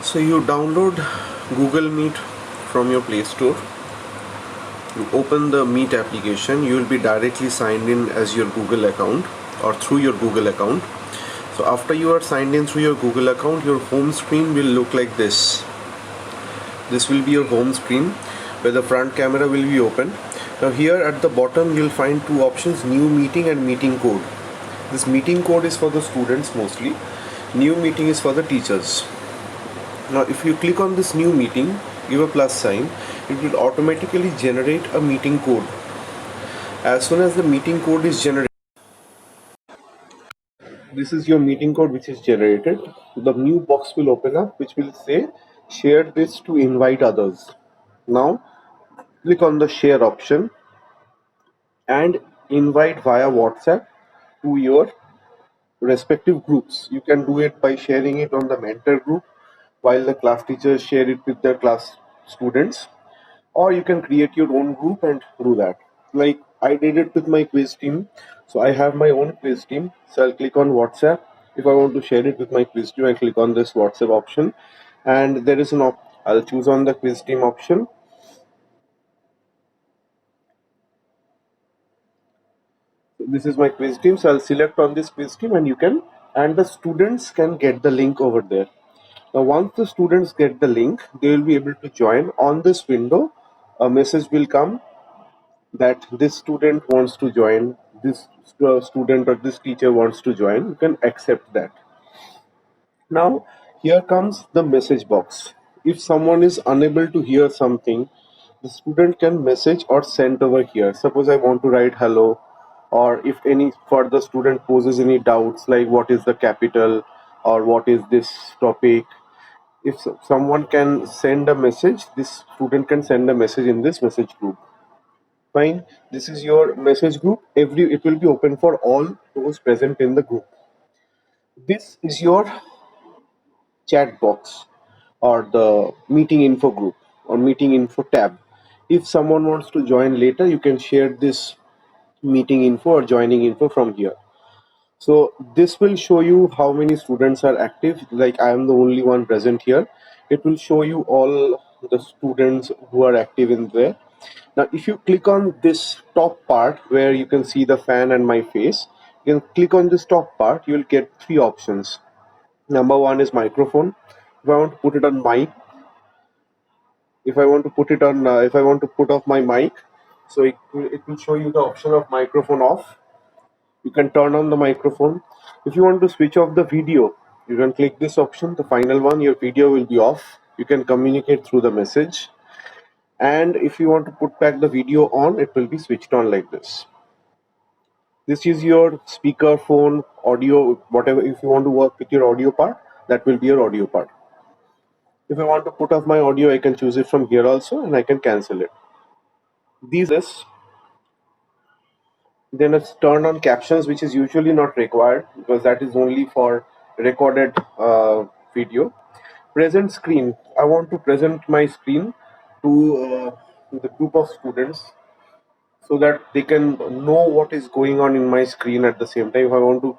So you download Google Meet from your Play Store. You open the Meet application. You will be directly signed in as your Google account or through your Google account. So after you are signed in through your Google account, your home screen will look like this. This will be your home screen where the front camera will be open. Now here at the bottom you'll find two options, new meeting and meeting code. This meeting code is for the students mostly. New meeting is for the teachers. Now if you click on this new meeting, give a plus sign, it will automatically generate a meeting code. As soon as the meeting code is generated, this is your meeting code which is generated. The new box will open up which will say share this to invite others. Now click on the share option and invite via WhatsApp to your respective groups. You can do it by sharing it on the mentor group while the class teachers share it with their class students, or you can create your own group and do that. Like I did it with my quiz team, so I have my own quiz team. So I'll click on WhatsApp. If I want to share it with my quiz team, I click on this WhatsApp option, and there is an I'll choose on the quiz team option. So this is my quiz team, so I'll select on this quiz team, and the students can get the link over there. Now once the students get the link, they will be able to join. On this window a message will come that this student wants to join, this student or this teacher wants to join. You can accept that. Now here comes the message box. If someone is unable to hear something, the student can message or send over here. Suppose I want to write hello, or if any further student poses any doubts like what is the capital or what is this topic, if someone can send a message, this student can send a message in this message group. Fine, this is your message group. It will be open for all those present in the group. This is your chat box or the meeting info group or meeting info tab. If someone wants to join later, you can share this meeting info or joining info from here. So this will show you how many students are active. Like I am the only one present here. It will show you all the students who are active in there. Now if you click on this top part where you can see the fan and my face, you can click on this top part. You will get three options. Number one is microphone. If I want to put it on mic, if I want to put it on if I want to put off my mic, so it will show you the option of microphone off. You can turn on the microphone. If you want to switch off the video, you can click this option, the final one. Your video will be off. You can communicate through the message. And if you want to put back the video on, it will be switched on like this. This is your speaker, phone, audio, whatever. If you want to work with your audio part, that will be your audio part. If I want to put off my audio, I can choose it from here also, and I can cancel it. Then it's turn on captions, which is usually not required because that is only for recorded video. Present screen. I want to present my screen to the group of students so that they can know what is going on in my screen at the same time. If I want to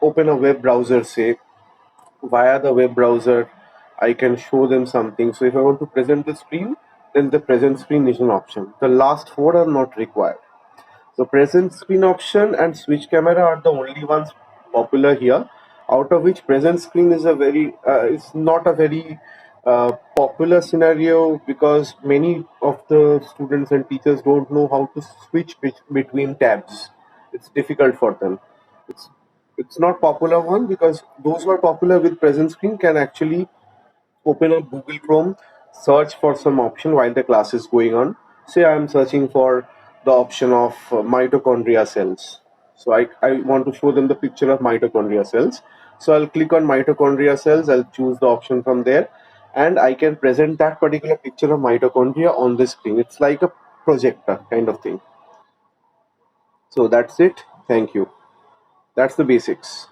open a web browser, say via the web browser, I can show them something. So if I want to present the screen, then the present screen is an option. The last four are not required. So present screen option and switch camera are the only ones popular here. Out of which present screen is it's not a very popular scenario because many of the students and teachers don't know how to switch between tabs. It's difficult for them. It's it's not popular one because those who are popular with present screen can actually open up Google Chrome, search for some option while the class is going on. Say I am searching for the option of mitochondria cells. So I want to show them the picture of mitochondria cells. So I'll click on mitochondria cells, I'll choose the option from there, and I can present that particular picture of mitochondria on the screen. It's like a projector kind of thing. So that's it. Thank you. That's the basics.